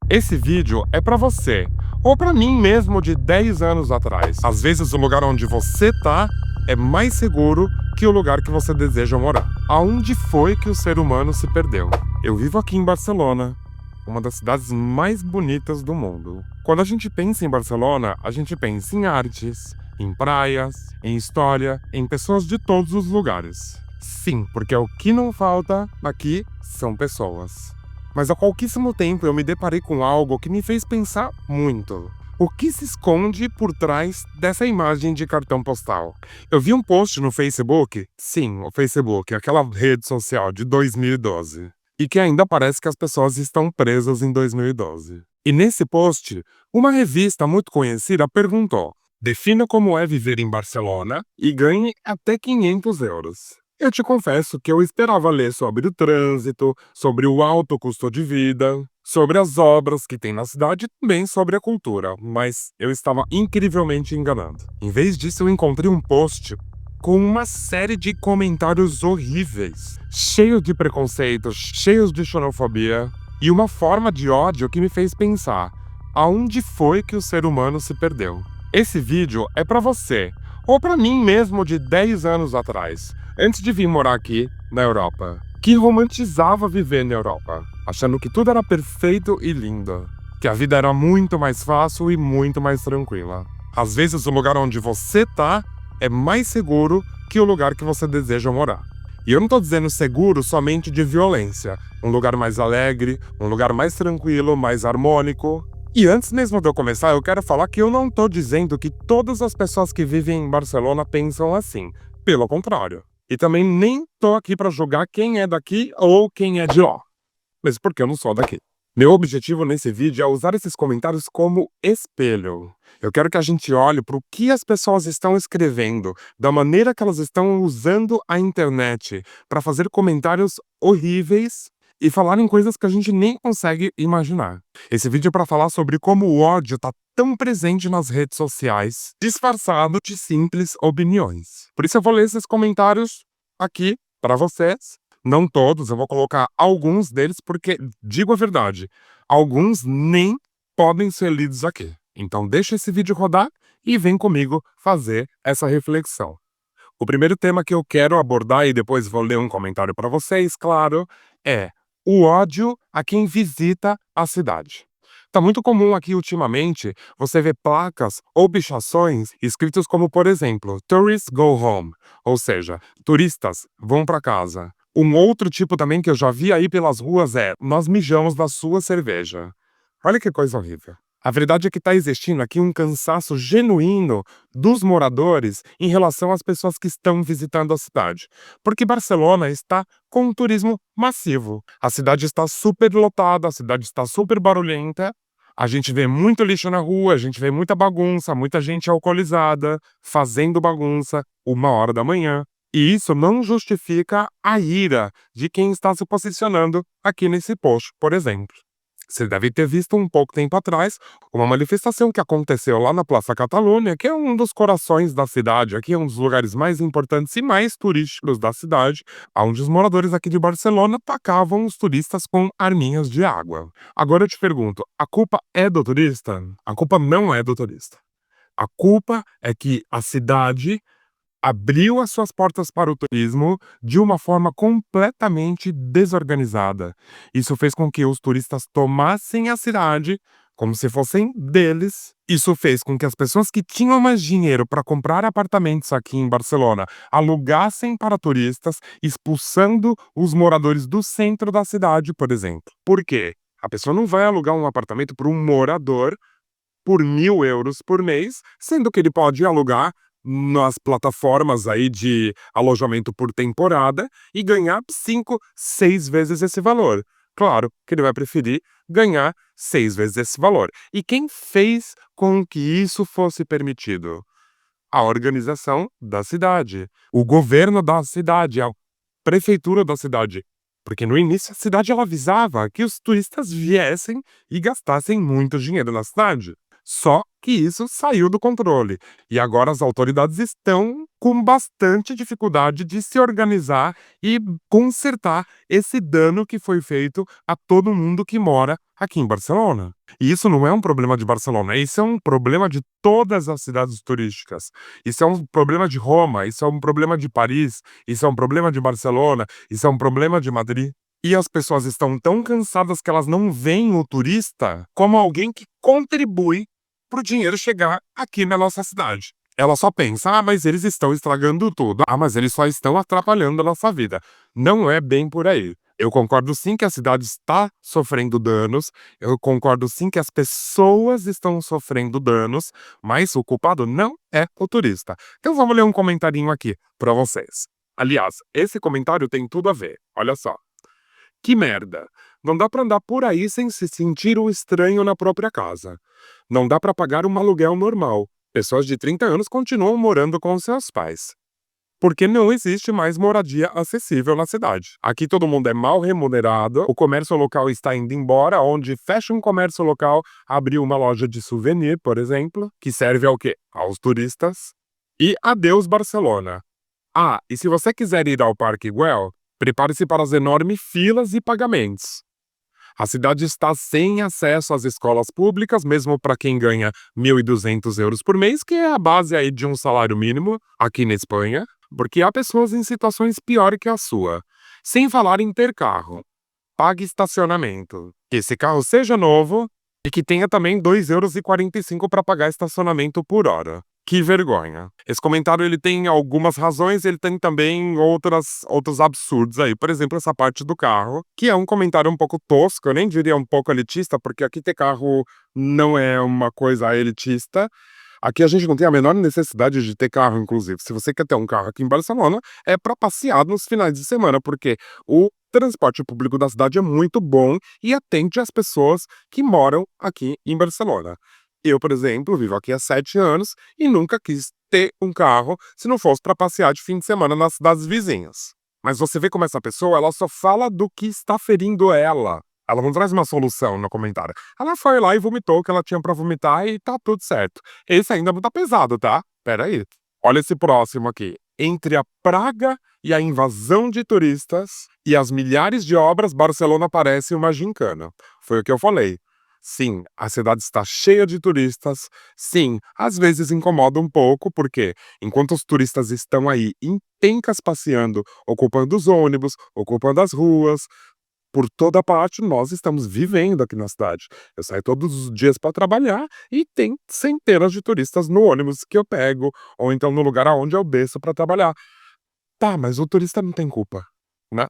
Esse vídeo é pra você, ou pra mim mesmo de 10 anos atrás. Às vezes o lugar onde você tá é mais seguro que o lugar que você deseja morar. Aonde foi que o ser humano se perdeu? Eu vivo aqui em Barcelona, uma das cidades mais bonitas do mundo. Quando a gente pensa em Barcelona, a gente pensa em artes, em praias, em história, em pessoas de todos os lugares. Sim, porque o que não falta aqui são pessoas. Mas há pouquíssimo tempo eu me deparei com algo que me fez pensar muito. O que se esconde por trás dessa imagem de cartão postal? Eu vi um post no Facebook, sim, o Facebook, aquela rede social de 2012, e que ainda parece que as pessoas estão presas em 2012. E nesse post, uma revista muito conhecida perguntou: defina como é viver em Barcelona e ganhe até 500 euros. Eu te confesso que eu esperava ler sobre o trânsito, sobre o alto custo de vida, sobre as obras que tem na cidade e também sobre a cultura, mas eu estava incrivelmente enganado. Em vez disso, eu encontrei um post com uma série de comentários horríveis, cheios de preconceitos, cheios de xenofobia e uma forma de ódio que me fez pensar: aonde foi que o ser humano se perdeu? Esse vídeo é pra você, ou pra mim mesmo de 10 anos atrás, antes de vir morar aqui na Europa, que romantizava viver na Europa, achando que tudo era perfeito e lindo, que a vida era muito mais fácil e muito mais tranquila. Às vezes o lugar onde você tá é mais seguro que o lugar que você deseja morar. E eu não tô dizendo seguro somente de violência, um lugar mais alegre, um lugar mais tranquilo, mais harmônico. E antes mesmo de eu começar, eu quero falar que eu não tô dizendo que todas as pessoas que vivem em Barcelona pensam assim. Pelo contrário. E também nem tô aqui pra julgar quem é daqui ou quem é de lá. Mas porque eu não sou daqui. Meu objetivo nesse vídeo é usar esses comentários como espelho. Eu quero que a gente olhe para o que as pessoas estão escrevendo, da maneira que elas estão usando a internet para fazer comentários horríveis e falarem coisas que a gente nem consegue imaginar. Esse vídeo é para falar sobre como o ódio está tão presente nas redes sociais, disfarçado de simples opiniões. Por isso eu vou ler esses comentários aqui para vocês. Não todos, eu vou colocar alguns deles porque, digo a verdade, alguns nem podem ser lidos aqui. Então deixa esse vídeo rodar e vem comigo fazer essa reflexão. O primeiro tema que eu quero abordar, e depois vou ler um comentário para vocês, claro, é o ódio a quem visita a cidade. Tá muito comum aqui ultimamente você ver placas ou pichações escritos como, por exemplo, "Tourists go home", ou seja, turistas vão para casa. Um outro tipo também que eu já vi aí pelas ruas é: nós mijamos na sua cerveja. Olha que coisa horrível. A verdade é que está existindo aqui um cansaço genuíno dos moradores em relação às pessoas que estão visitando a cidade. Porque Barcelona está com um turismo massivo. A cidade está super lotada, a cidade está super barulhenta. A gente vê muito lixo na rua, a gente vê muita bagunça, muita gente alcoolizada, fazendo bagunça, 1h da manhã. E isso não justifica a ira de quem está se posicionando aqui nesse post, por exemplo. Você deve ter visto um pouco tempo atrás uma manifestação que aconteceu lá na Plaça Catalunha, que é um dos corações da cidade, aqui é um dos lugares mais importantes e mais turísticos da cidade, onde os moradores aqui de Barcelona atacavam os turistas com arminhas de água. Agora eu te pergunto, a culpa é do turista? A culpa não é do turista. A culpa é que a cidade abriu as suas portas para o turismo de uma forma completamente desorganizada. Isso fez com que os turistas tomassem a cidade como se fossem deles. Isso fez com que as pessoas que tinham mais dinheiro para comprar apartamentos aqui em Barcelona alugassem para turistas, expulsando os moradores do centro da cidade, por exemplo. Por quê? A pessoa não vai alugar um apartamento para um morador por 1.000 euros por mês, sendo que ele pode alugar nas plataformas aí de alojamento por temporada e ganhar 5, 6 vezes esse valor. Claro que ele vai preferir ganhar 6 vezes esse valor. E quem fez com que isso fosse permitido? A organização da cidade, o governo da cidade, a prefeitura da cidade. Porque no início a cidade ela avisava que os turistas viessem e gastassem muito dinheiro na cidade. Só que isso saiu do controle. E agora as autoridades estão com bastante dificuldade de se organizar e consertar esse dano que foi feito a todo mundo que mora aqui em Barcelona. E isso não é um problema de Barcelona, isso é um problema de todas as cidades turísticas. Isso é um problema de Roma, isso é um problema de Paris, isso é um problema de Barcelona, isso é um problema de Madrid. E as pessoas estão tão cansadas que elas não veem o turista como alguém que contribui para o dinheiro chegar aqui na nossa cidade. Ela só pensa, mas eles estão estragando tudo. Mas eles só estão atrapalhando a nossa vida. Não é bem por aí. Eu concordo sim que a cidade está sofrendo danos, eu concordo sim que as pessoas estão sofrendo danos, mas o culpado não é o turista. Então vamos ler um comentarinho aqui para vocês. Aliás, esse comentário tem tudo a ver. Olha só. Que merda! Não dá pra andar por aí sem se sentir um estranho na própria casa. Não dá pra pagar um aluguel normal. Pessoas de 30 anos continuam morando com seus pais. Porque não existe mais moradia acessível na cidade. Aqui todo mundo é mal remunerado, o comércio local está indo embora, onde fecha um comércio local, abriu uma loja de souvenir, por exemplo, que serve ao quê? Aos turistas. E adeus Barcelona. E se você quiser ir ao Parque Güell, prepare-se para as enormes filas e pagamentos. A cidade está sem acesso às escolas públicas, mesmo para quem ganha 1.200 euros por mês, que é a base aí de um salário mínimo aqui na Espanha, porque há pessoas em situações piores que a sua. Sem falar em ter carro. Pague estacionamento. Que esse carro seja novo e que tenha também 2,45 € para pagar estacionamento por hora. Que vergonha. Esse comentário ele tem algumas razões, ele tem também outros absurdos aí. Por exemplo, essa parte do carro, que é um comentário um pouco tosco, eu nem diria um pouco elitista, porque aqui ter carro não é uma coisa elitista. Aqui a gente não tem a menor necessidade de ter carro, inclusive. Se você quer ter um carro aqui em Barcelona, é para passear nos finais de semana, porque o transporte público da cidade é muito bom e atende as pessoas que moram aqui em Barcelona. Eu, por exemplo, vivo aqui há 7 anos e nunca quis ter um carro se não fosse para passear de fim de semana nas cidades vizinhas. Mas você vê como essa pessoa, ela só fala do que está ferindo ela. Ela não traz uma solução no comentário. Ela foi lá e vomitou o que ela tinha pra vomitar e tá tudo certo. Esse ainda não tá pesado, tá? Pera aí. Olha esse próximo aqui. Entre a praga e a invasão de turistas e as milhares de obras, Barcelona parece uma gincana. Foi o que eu falei. Sim, a cidade está cheia de turistas. Sim, às vezes incomoda um pouco, porque enquanto os turistas estão aí em pencas passeando, ocupando os ônibus, ocupando as ruas, por toda parte, nós estamos vivendo aqui na cidade. Eu saio todos os dias para trabalhar e tem centenas de turistas no ônibus que eu pego, ou então no lugar aonde eu desço para trabalhar. Tá, mas o turista não tem culpa, né?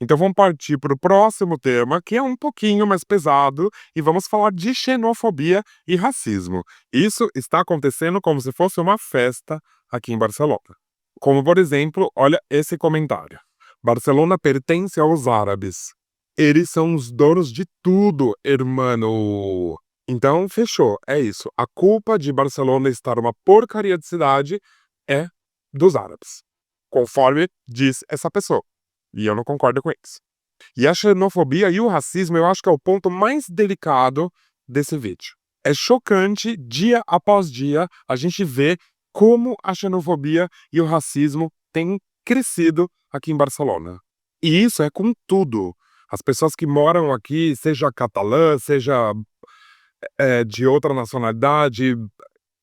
Então vamos partir para o próximo tema, que é um pouquinho mais pesado, e vamos falar de xenofobia e racismo. Isso está acontecendo como se fosse uma festa aqui em Barcelona. Como, por exemplo, olha esse comentário. Barcelona pertence aos árabes. Eles são os donos de tudo, hermano. Então, fechou. É isso. A culpa de Barcelona estar uma porcaria de cidade é dos árabes. Conforme diz essa pessoa. E eu não concordo com isso. E a xenofobia e o racismo, eu acho que é o ponto mais delicado desse vídeo. É chocante, dia após dia, a gente vê como a xenofobia e o racismo têm crescido aqui em Barcelona. E isso é com tudo. As pessoas que moram aqui, seja catalã, seja de outra nacionalidade,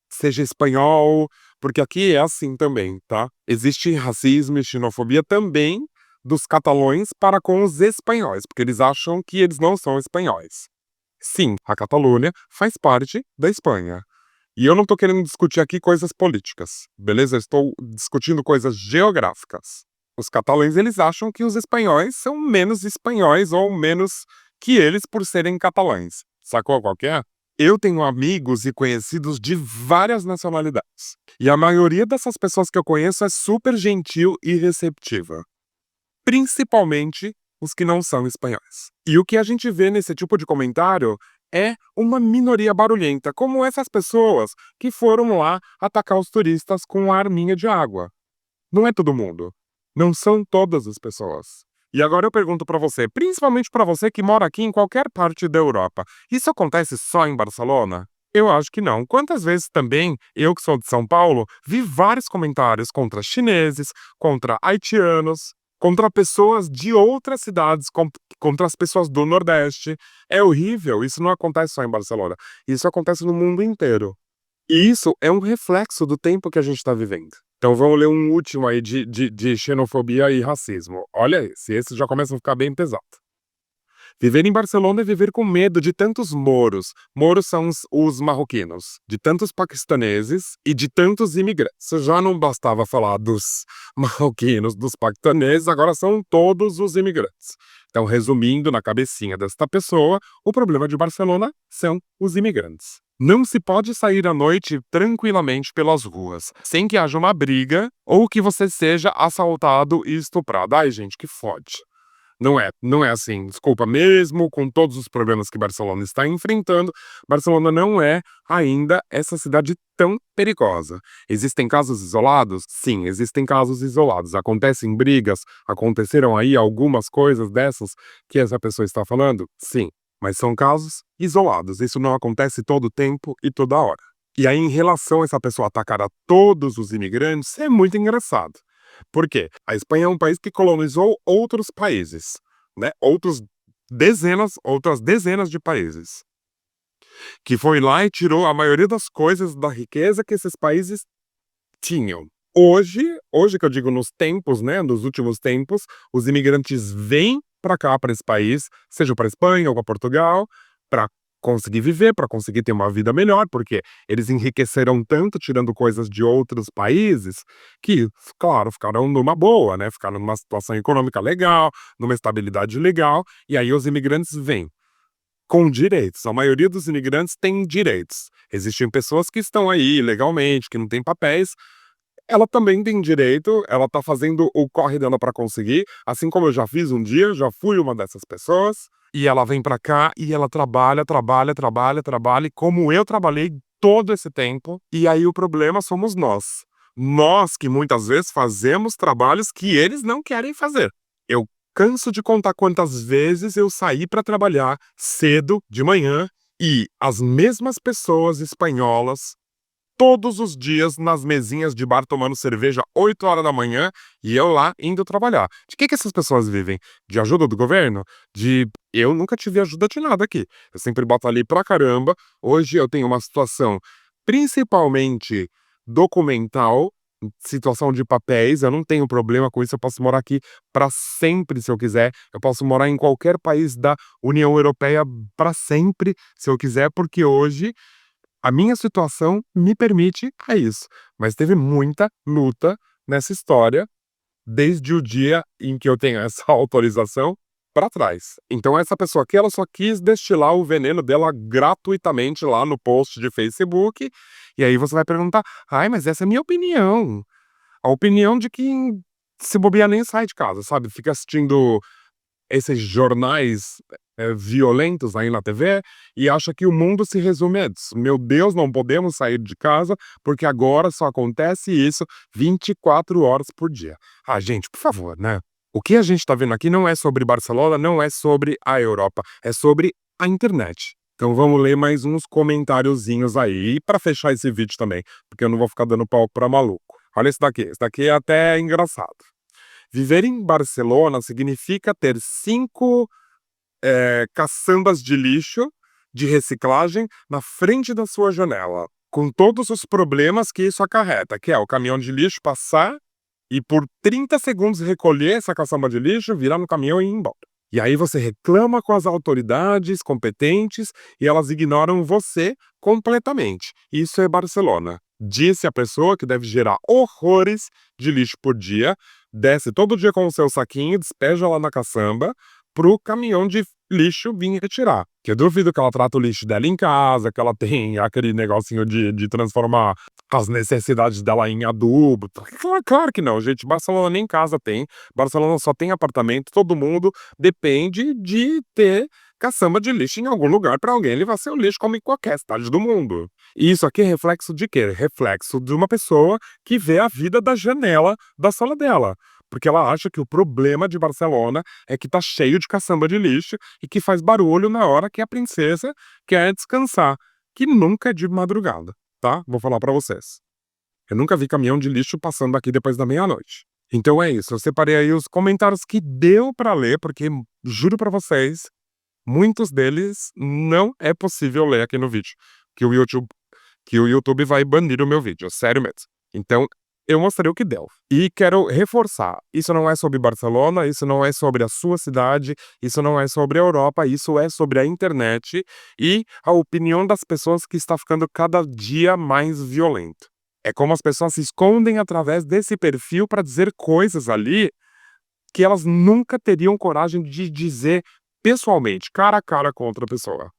seja espanhol, porque aqui é assim também, tá? Existe racismo e xenofobia também dos catalães para com os espanhóis, porque eles acham que eles não são espanhóis. Sim, a Catalunha faz parte da Espanha. E eu não estou querendo discutir aqui coisas políticas, beleza? Eu estou discutindo coisas geográficas. Os catalães, eles acham que os espanhóis são menos espanhóis ou menos que eles por serem catalães. Sacou qual que é? Eu tenho amigos e conhecidos de várias nacionalidades. E a maioria dessas pessoas que eu conheço é super gentil e receptiva. Principalmente os que não são espanhóis. E o que a gente vê nesse tipo de comentário é uma minoria barulhenta, como essas pessoas que foram lá atacar os turistas com uma arminha de água. Não é todo mundo. Não são todas as pessoas. E agora eu pergunto pra você, principalmente pra você que mora aqui em qualquer parte da Europa, isso acontece só em Barcelona? Eu acho que não. Quantas vezes também, eu que sou de São Paulo, vi vários comentários contra chineses, contra haitianos, contra pessoas de outras cidades, contra as pessoas do Nordeste. É horrível, isso não acontece só em Barcelona, isso acontece no mundo inteiro. E isso é um reflexo do tempo que a gente está vivendo. Então vamos ler um último aí de xenofobia e racismo. Olha esse já começa a ficar bem pesado. Viver em Barcelona é viver com medo de tantos moros. Moros são os marroquinos, de tantos paquistaneses e de tantos imigrantes. Já não bastava falar dos marroquinos, dos paquistaneses, agora são todos os imigrantes. Então, resumindo na cabecinha desta pessoa, o problema de Barcelona são os imigrantes. Não se pode sair à noite tranquilamente pelas ruas, sem que haja uma briga ou que você seja assaltado e estuprado. Ai, gente, que fode. Não é assim, desculpa, mesmo com todos os problemas que Barcelona está enfrentando, Barcelona não é ainda essa cidade tão perigosa. Existem casos isolados? Sim, existem casos isolados. Acontecem brigas, aconteceram aí algumas coisas dessas que essa pessoa está falando? Sim, mas são casos isolados. Isso não acontece todo tempo e toda hora. E aí, em relação a essa pessoa atacar a todos os imigrantes, é muito engraçado. Por quê? A Espanha é um país que colonizou outros países, né? Outras dezenas de países. Que foi lá e tirou a maioria das coisas da riqueza que esses países tinham. Hoje que eu digo nos tempos, né, nos últimos tempos, os imigrantes vêm para cá, para esse país, seja para Espanha ou para Portugal, para conseguir viver, para conseguir ter uma vida melhor, porque eles enriqueceram tanto tirando coisas de outros países, que, claro, ficaram numa boa, né, ficaram numa situação econômica legal, numa estabilidade legal, e aí os imigrantes vêm com direitos. A maioria dos imigrantes tem direitos. Existem pessoas que estão aí legalmente, que não têm papéis, ela também tem direito, ela tá fazendo o corre dela pra conseguir, assim como eu já fiz um dia, já fui uma dessas pessoas, e ela vem pra cá e ela trabalha, trabalha, trabalha, trabalha, e como eu trabalhei todo esse tempo, e aí o problema somos nós. Nós que muitas vezes fazemos trabalhos que eles não querem fazer. Eu canso de contar quantas vezes eu saí pra trabalhar cedo, de manhã, e as mesmas pessoas espanholas todos os dias nas mesinhas de bar tomando cerveja 8 horas da manhã e eu lá indo trabalhar. De que essas pessoas vivem? De ajuda do governo? Eu nunca tive ajuda de nada aqui. Eu sempre batalhei pra caramba. Hoje eu tenho uma situação principalmente documental, situação de papéis. Eu não tenho problema com isso. Eu posso morar aqui pra sempre se eu quiser. Eu posso morar em qualquer país da União Europeia pra sempre se eu quiser, porque hoje a minha situação me permite isso, mas teve muita luta nessa história, desde o dia em que eu tenho essa autorização para trás. Então essa pessoa aqui, ela só quis destilar o veneno dela gratuitamente lá no post de Facebook, e aí você vai perguntar: "Ai, mas essa é a minha opinião". A opinião de quem se bobear nem sai de casa, sabe, fica assistindo esses jornais, violentos aí na TV e acha que o mundo se resume a isso. Meu Deus, não podemos sair de casa, porque agora só acontece isso 24 horas por dia. Ah, gente, por favor, né? O que a gente tá vendo aqui não é sobre Barcelona, não é sobre a Europa, é sobre a internet. Então vamos ler mais uns comentáriozinhos aí para fechar esse vídeo também, porque eu não vou ficar dando palco pra maluco. Olha esse daqui é até engraçado. Viver em Barcelona significa ter 5 caçambas de lixo de reciclagem na frente da sua janela, com todos os problemas que isso acarreta, que é o caminhão de lixo passar e por 30 segundos recolher essa caçamba de lixo, virar no caminhão e ir embora. E aí você reclama com as autoridades competentes e elas ignoram você completamente. Isso é Barcelona. Disse a pessoa que deve gerar horrores de lixo por dia, desce todo dia com o seu saquinho, despeja lá na caçamba, pro caminhão de lixo vir retirar. Que eu duvido que ela trata o lixo dela em casa, que ela tem aquele negocinho de transformar as necessidades dela em adubo. Claro que não, gente. Barcelona nem casa tem. Barcelona só tem apartamento. Todo mundo depende de ter caçamba de lixo em algum lugar para alguém levar seu lixo, como em qualquer cidade do mundo. E isso aqui é reflexo de quê? Reflexo de uma pessoa que vê a vida da janela da sala dela. Porque ela acha que o problema de Barcelona é que tá cheio de caçamba de lixo e que faz barulho na hora que a princesa quer descansar. que nunca é de madrugada, tá? Vou falar pra vocês. Eu nunca vi caminhão de lixo passando aqui depois da meia-noite. Então é isso, eu separei aí os comentários que deu pra ler, porque juro pra vocês, muitos deles não é possível ler aqui no vídeo, que o YouTube vai banir o meu vídeo, sério mesmo. Então, eu mostrei o que deu. E quero reforçar, isso não é sobre Barcelona, isso não é sobre a sua cidade, isso não é sobre a Europa, isso é sobre a internet e a opinião das pessoas que está ficando cada dia mais violenta. É como as pessoas se escondem através desse perfil para dizer coisas ali que elas nunca teriam coragem de dizer pessoalmente, cara a cara com outra pessoa.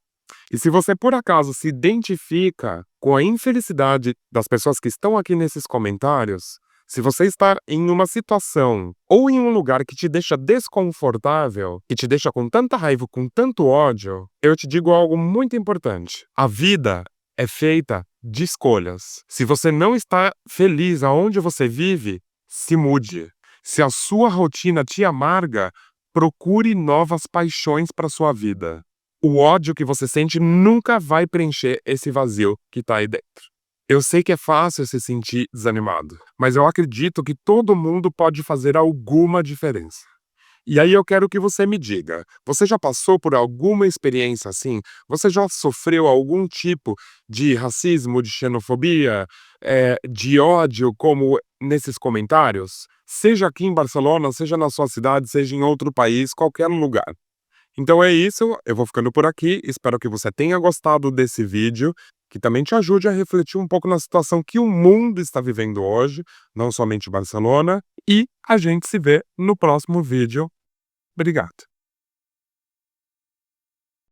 E se você por acaso se identifica com a infelicidade das pessoas que estão aqui nesses comentários, se você está em uma situação ou em um lugar que te deixa desconfortável, que te deixa com tanta raiva, com tanto ódio, eu te digo algo muito importante. A vida é feita de escolhas. Se você não está feliz aonde você vive, se mude. Se a sua rotina te amarga, procure novas paixões para sua vida. O ódio que você sente nunca vai preencher esse vazio que tá aí dentro. Eu sei que é fácil se sentir desanimado, mas eu acredito que todo mundo pode fazer alguma diferença. E aí eu quero que você me diga, você já passou por alguma experiência assim? Você já sofreu algum tipo de racismo, de xenofobia, de ódio, como nesses comentários? Seja aqui em Barcelona, seja na sua cidade, seja em outro país, qualquer lugar. Então é isso, eu vou ficando por aqui, espero que você tenha gostado desse vídeo, que também te ajude a refletir um pouco na situação que o mundo está vivendo hoje, não somente Barcelona, e a gente se vê no próximo vídeo. Obrigado.